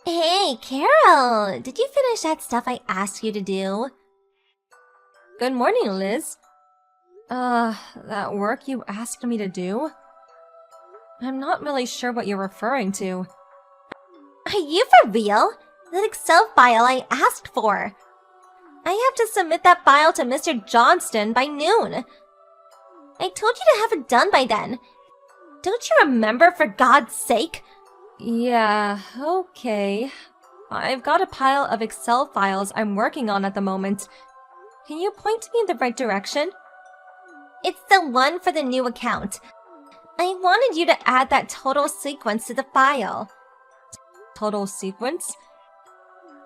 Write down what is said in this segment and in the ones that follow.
Hey, Carol! Did you finish that stuff I asked you to do? Good morning, Liz. That work you asked me to do? I'm not really sure what you're referring to. Are you for real? That Excel file I asked for. I have to submit that file to Mr. Johnston by noon. I told you to have it done by then. Don't you remember, for God's sake? Yeah, okay. I've got a pile of Excel files I'm working on at the moment. Can you point me in the right direction? It's the one for the new account. I wanted you to add that total sequence to the file. Total sequence?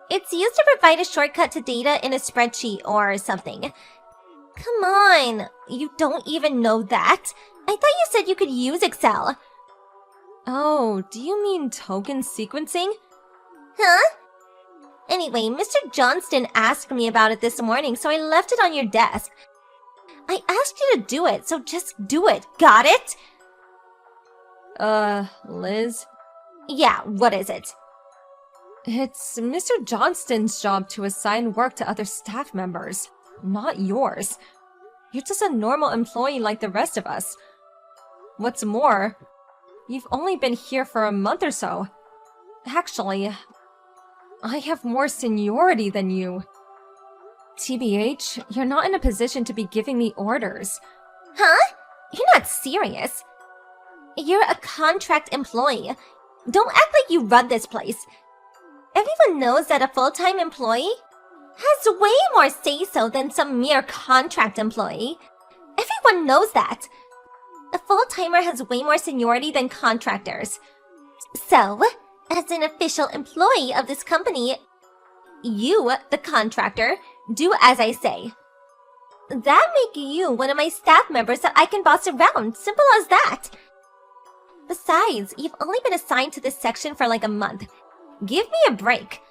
It's used to provide a shortcut to data in a spreadsheet or something. Come on, you don't even know that? I thought you said you could use Excel. Oh, do you mean token sequencing? Huh? Anyway, Mr. Johnston asked me about it this morning, so I left it on your desk. I asked you to do it, so just do it. Got it? Liz? Yeah, what is it? It's Mr. Johnston's job to assign work to other staff members, not yours. You're just a normal employee like the rest of us. What's more, you've only been here for a month or so. Actually, I have more seniority than you. TBH, you're not in a position to be giving me orders. Huh? You're not serious. You're a contract employee. Don't act like you run this place. Everyone knows that a full-time employee has way more say-so than some mere contract employee. Everyone knows that. A full-timer has way more seniority than contractors. So, as an official employee of this company, you, the contractor, do as I say. That make you one of my staff members that I can boss around. Simple as that. Besides, you've only been assigned to this section for like a month. Give me a break.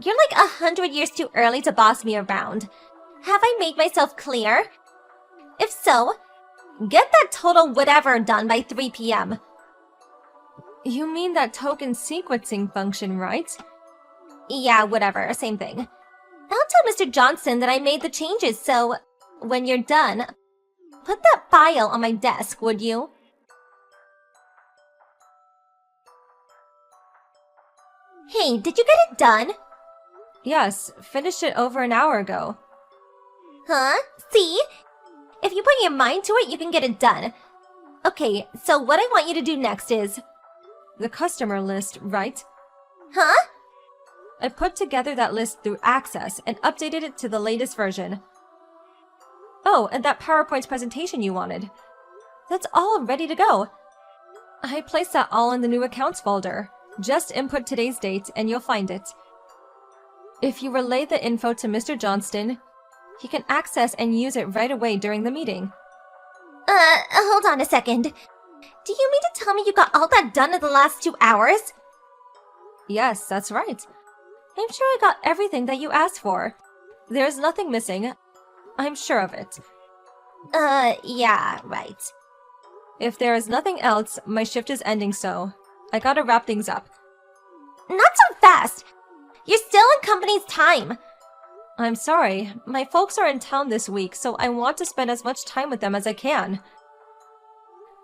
You're like 100 years too early to boss me around. Have I made myself clear? If so, get that total whatever done by 3 p.m. You mean that token sequencing function, right? Yeah, whatever, same thing. I'll tell Mr. Johnson that I made the changes, so when you're done, put that file on my desk, would you? Hey, did you get it done? Yes, finished it over an hour ago. Huh? See? If you put your mind to it, you can get it done. Okay, so what I want you to do next is... The customer list, right? Huh? I put together that list through Access and updated it to the latest version. Oh, and that PowerPoint presentation you wanted. That's all ready to go. I placed that all in the new accounts folder. Just input today's date and you'll find it. If you relay the info to Mr. Johnston, he can access and use it right away during the meeting. Hold on a second. Do you mean to tell me you got all that done in the last 2 hours? Yes, that's right. I'm sure I got everything that you asked for. There's nothing missing. I'm sure of it. Yeah, right. If there is nothing else, my shift is ending, so I gotta wrap things up. Not so fast! You're still in company's time! I'm sorry. My folks are in town this week, so I want to spend as much time with them as I can.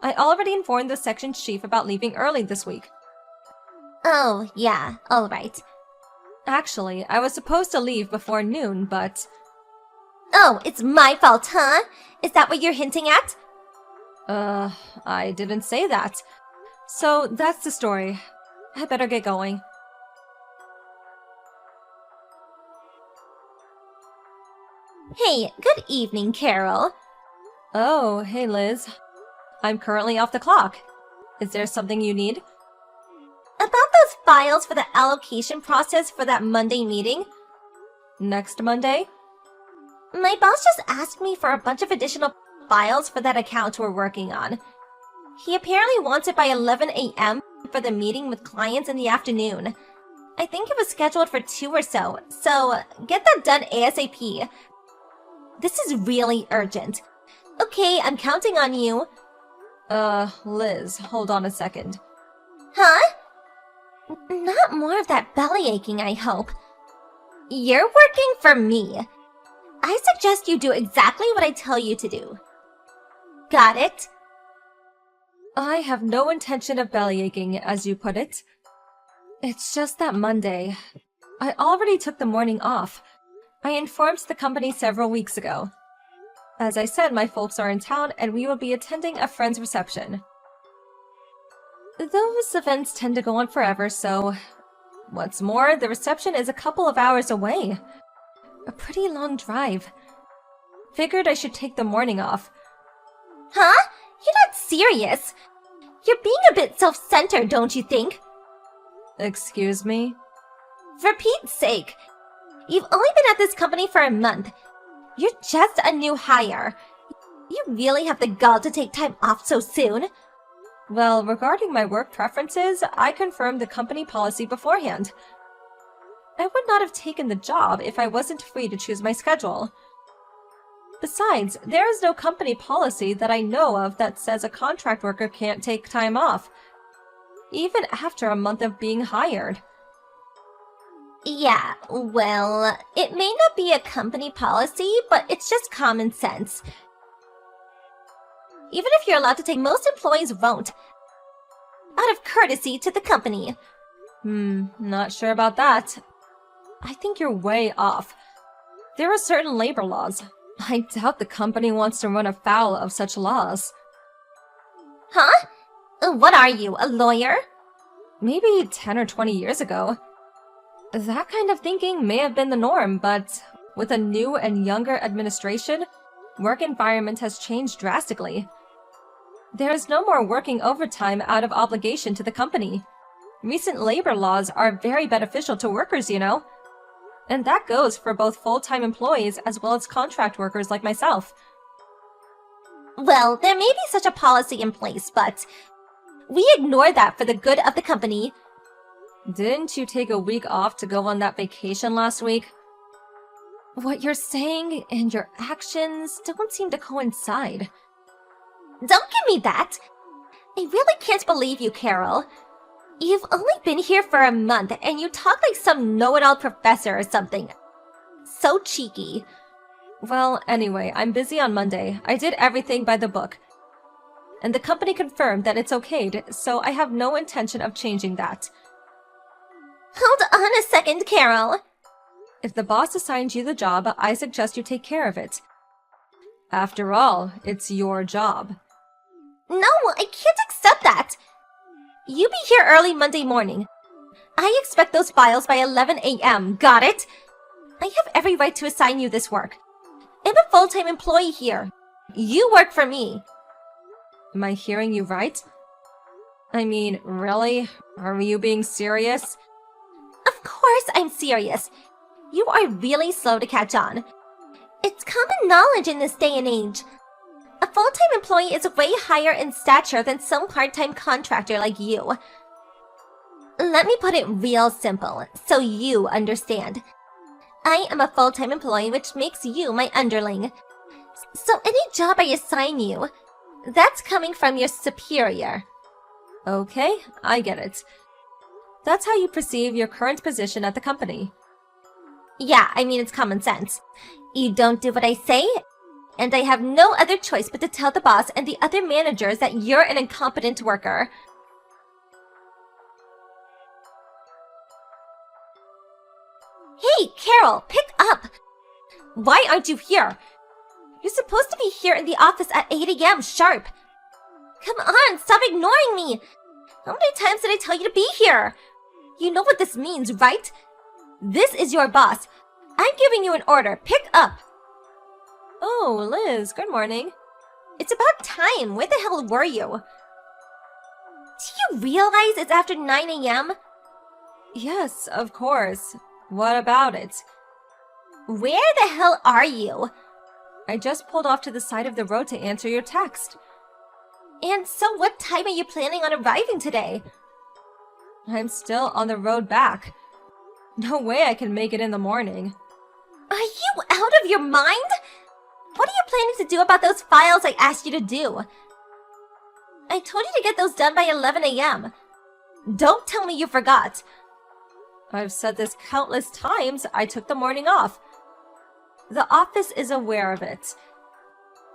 I already informed the section chief about leaving early this week. Oh, yeah, alright. Actually, I was supposed to leave before noon, but... Oh, it's my fault, huh? Is that what you're hinting at? I didn't say that. So, that's the story. I better get going. Hey, good evening, Carol. Oh, hey Liz. I'm currently off the clock. Is there something you need? About those files for the allocation process for that Monday meeting? Next Monday? My boss just asked me for a bunch of additional files for that account we're working on. He apparently wants it by 11 a.m. for the meeting with clients in the afternoon. I think it was scheduled for 2 or so get that done ASAP. This is really urgent. Okay, I'm counting on you. Liz, hold on a second. Huh? Not more of that belly aching, I hope. You're working for me. I suggest you do exactly what I tell you to do. Got it? I have no intention of bellyaching, as you put it. It's just that Monday. I already took the morning off. I informed the company several weeks ago. As I said, my folks are in town and we will be attending a friend's reception. Those events tend to go on forever, so... What's more, the reception is a couple of hours away. A pretty long drive. Figured I should take the morning off. Huh? You're not serious. You're being a bit self-centered, don't you think? Excuse me? For Pete's sake. You've only been at this company for a month. You're just a new hire. You really have the gall to take time off so soon? Well, regarding my work preferences, I confirmed the company policy beforehand. I would not have taken the job if I wasn't free to choose my schedule. Besides, there is no company policy that I know of that says a contract worker can't take time off, even after a month of being hired. Yeah, well, it may not be a company policy, but it's just common sense. Even if you're allowed to take, most employees won't. Out of courtesy to the company. Not sure about that. I think you're way off. There are certain labor laws. I doubt the company wants to run afoul of such laws. Huh? What are you, a lawyer? Maybe 10 or 20 years ago. That kind of thinking may have been the norm, but with a new and younger administration, work environment has changed drastically. There is no more working overtime out of obligation to the company. Recent labor laws are very beneficial to workers, you know. And that goes for both full-time employees as well as contract workers like myself. Well, there may be such a policy in place, but we ignore that for the good of the company. Didn't you take a week off to go on that vacation last week? What you're saying and your actions don't seem to coincide. Don't give me that! I really can't believe you, Carol. You've only been here for a month and you talk like some know-it-all professor or something. So cheeky. Well, anyway, I'm busy on Monday. I did everything by the book. And the company confirmed that it's okayed, so I have no intention of changing that. Hold on a second, Carol. If the boss assigns you the job, I suggest you take care of it. After all, it's your job. No, I can't accept that. You be here early Monday morning. I expect those files by 11 a.m., got it? I have every right to assign you this work. I'm a full-time employee here. You work for me. Am I hearing you right? I mean, really? Are you being serious? Of course I'm serious. You are really slow to catch on. It's common knowledge in this day and age. A full-time employee is way higher in stature than some part-time contractor like you. Let me put it real simple, so you understand. I am a full-time employee, which makes you my underling. So any job I assign you, that's coming from your superior. Okay, I get it. That's how you perceive your current position at the company. Yeah, I mean, it's common sense. You don't do what I say, and I have no other choice but to tell the boss and the other managers that you're an incompetent worker. Hey, Carol, pick up! Why aren't you here? You're supposed to be here in the office at 8 a.m. sharp. Come on, stop ignoring me! How many times did I tell you to be here? You know what this means, right? This is your boss. I'm giving you an order. Pick up! Oh, Liz, good morning. It's about time. Where the hell were you? Do you realize it's after 9 a.m.? Yes, of course. What about it? Where the hell are you? I just pulled off to the side of the road to answer your text. And so what time are you planning on arriving today? I'm still on the road back. No way I can make it in the morning. Are you out of your mind? What are you planning to do about those files I asked you to do? I told you to get those done by 11 a.m. Don't tell me you forgot. I've said this countless times. I took the morning off. The office is aware of it.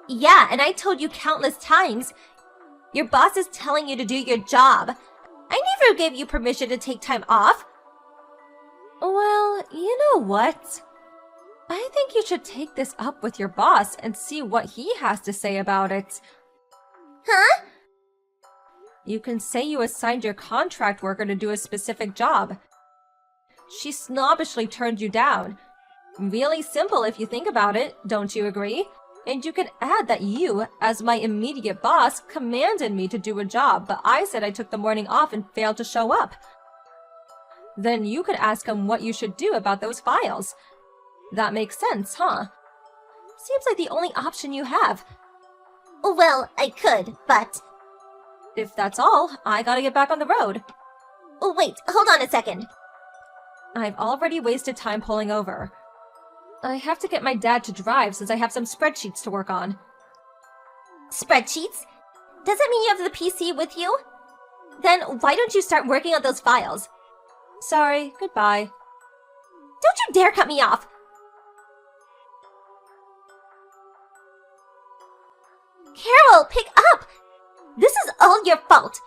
Yeah, and I told you countless times. Your boss is telling you to do your job. I never gave you permission to take time off. Well, you know what? I think you should take this up with your boss and see what he has to say about it. Huh? You can say you assigned your contract worker to do a specific job. She snobbishly turned you down. Really simple if you think about it, don't you agree? And you can add that you, as my immediate boss, commanded me to do a job, but I said I took the morning off and failed to show up. Then you could ask him what you should do about those files. That makes sense, huh? Seems like the only option you have. Well, I could, but... If that's all, I gotta get back on the road. Oh, wait, hold on a second. I've already wasted time pulling over. I have to get my dad to drive since I have some spreadsheets to work on. Spreadsheets? Does that mean you have the PC with you? Then why don't you start working on those files? Sorry, goodbye. Don't you dare cut me off! Carol, pick up! This is all your fault!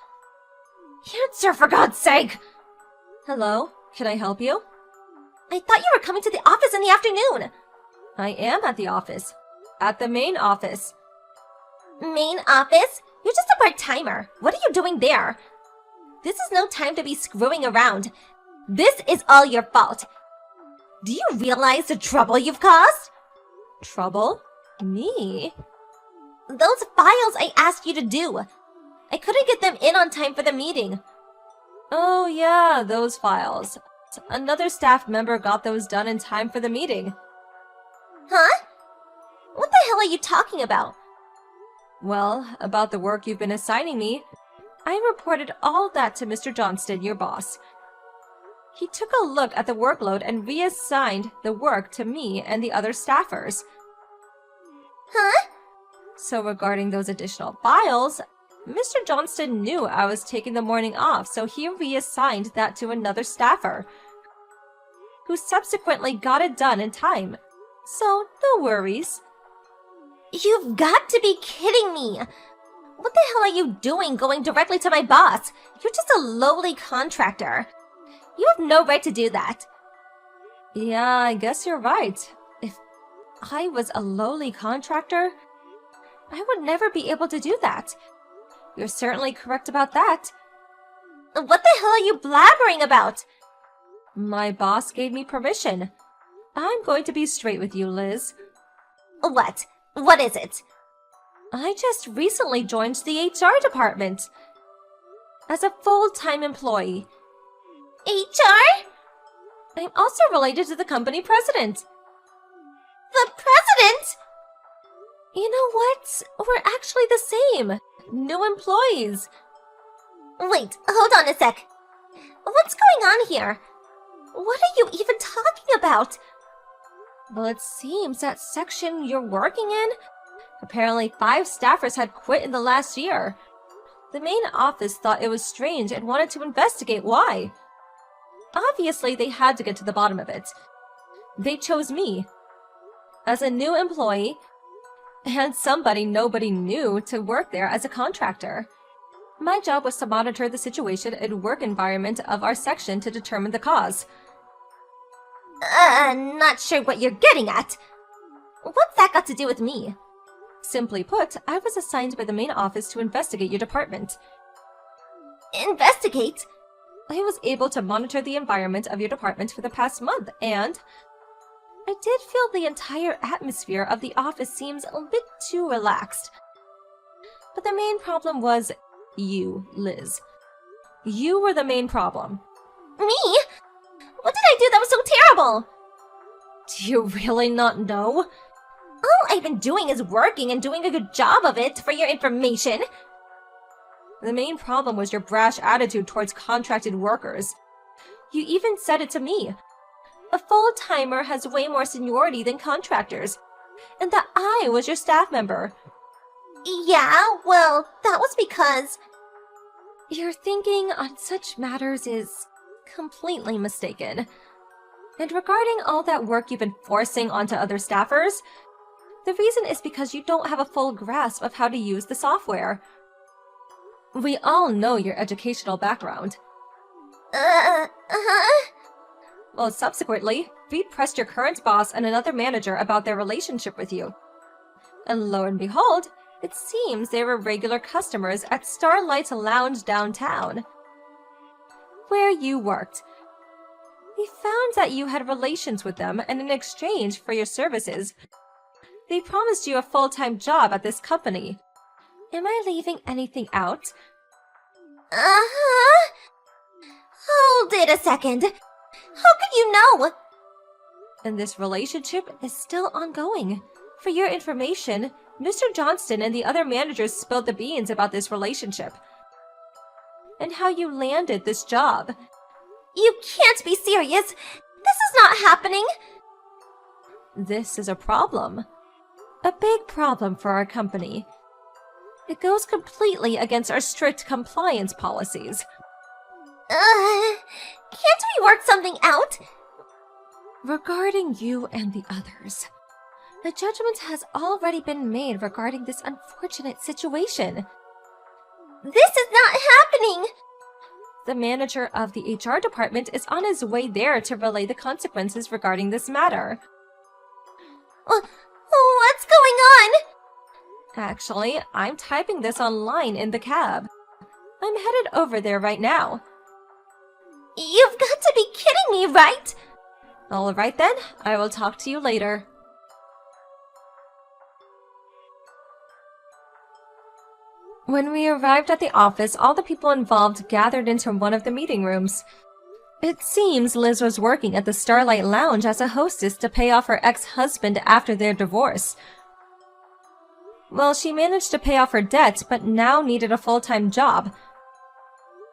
Answer, for God's sake! Hello, can I help you? I thought you were coming to the office in the afternoon. I am at the office. At the main office. Main office? You're just a part-timer. What are you doing there? This is no time to be screwing around. This is all your fault. Do you realize the trouble you've caused? Trouble? Me? Those files I asked you to do. I couldn't get them in on time for the meeting. Oh yeah, those files. Another staff member got those done in time for the meeting. Huh? What the hell are you talking about? Well, about the work you've been assigning me. I reported all that to Mr. Johnston, your boss. He took a look at the workload and reassigned the work to me and the other staffers. Huh? So regarding those additional files, Mr. Johnston knew I was taking the morning off, so he reassigned that to another staffer, who subsequently got it done in time. So, no worries. You've got to be kidding me! What the hell are you doing going directly to my boss? You're just a lowly contractor. You have no right to do that. Yeah, I guess you're right. If I was a lowly contractor, I would never be able to do that. You're certainly correct about that. What the hell are you blabbering about? My boss gave me permission. I'm going to be straight with you, Liz. What? What is it? I just recently joined the HR department as a full-time employee. HR? I'm also related to the company president. The president? You know what? We're actually the same. New employees. Wait, hold on a sec. What's going on here? What are you even talking about? Well, it seems that section you're working in, apparently 5 staffers had quit in the last year. The main office thought it was strange and wanted to investigate why. Obviously, they had to get to the bottom of it. They chose me as a new employee and somebody nobody knew to work there as a contractor. My job was to monitor the situation and work environment of our section to determine the cause. Not sure what you're getting at. What's that got to do with me? Simply put, I was assigned by the main office to investigate your department. Investigate? I was able to monitor the environment of your department for the past month, and I did feel the entire atmosphere of the office seems a bit too relaxed. But the main problem was you, Liz. You were the main problem. Me? What did I do that was so terrible? Do you really not know? All I've been doing is working and doing a good job of it, for your information. The main problem was your brash attitude towards contracted workers. You even said it to me. A full-timer has way more seniority than contractors, and that I was your staff member. Yeah, well, that was because... Your thinking on such matters is completely mistaken. And regarding all that work you've been forcing onto other staffers, the reason is because you don't have a full grasp of how to use the software. We all know your educational background. Well, subsequently, Reed pressed your current boss and another manager about their relationship with you. And lo and behold, it seems they were regular customers at Starlight's Lounge downtown, where you worked. We found that you had relations with them, and in exchange for your services, they promised you a full-time job at this company. Am I leaving anything out? Hold it a second. How could you know? And this relationship is still ongoing. For your information, Mr. Johnston and the other managers spilled the beans about this relationship and how you landed this job. You can't be serious. This is not happening. This is a problem. A big problem for our company. It goes completely against our strict compliance policies. Can't we work something out? Regarding you and the others, a judgment has already been made regarding this unfortunate situation. This is not happening! The manager of the HR department is on his way there to relay the consequences regarding this matter. What's going on? Actually, I'm typing this online in the cab. I'm headed over there right now. You've got to be kidding me, right? All right then, I will talk to you later. When we arrived at the office, all the people involved gathered into one of the meeting rooms. It seems Liz was working at the Starlight Lounge as a hostess to pay off her ex-husband after their divorce. Well, she managed to pay off her debt, but now needed a full-time job.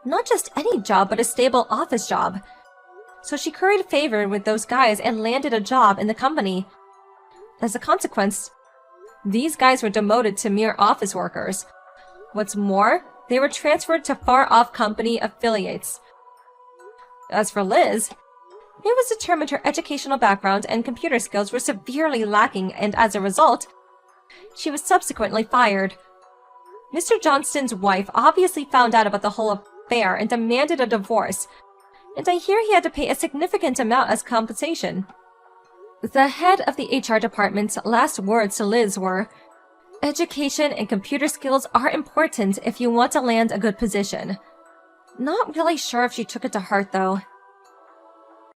Not just any job, but a stable office job. So she curried favor with those guys and landed a job in the company. As a consequence, these guys were demoted to mere office workers. What's more, they were transferred to far-off company affiliates. As for Liz, it was determined her educational background and computer skills were severely lacking, and as a result, she was subsequently fired. Mr. Johnston's wife obviously found out about the whole affair and demanded a divorce, and I hear he had to pay a significant amount as compensation. The head of the HR department's last words to Liz were, "Education and computer skills are important if you want to land a good position." Not really sure if she took it to heart, though.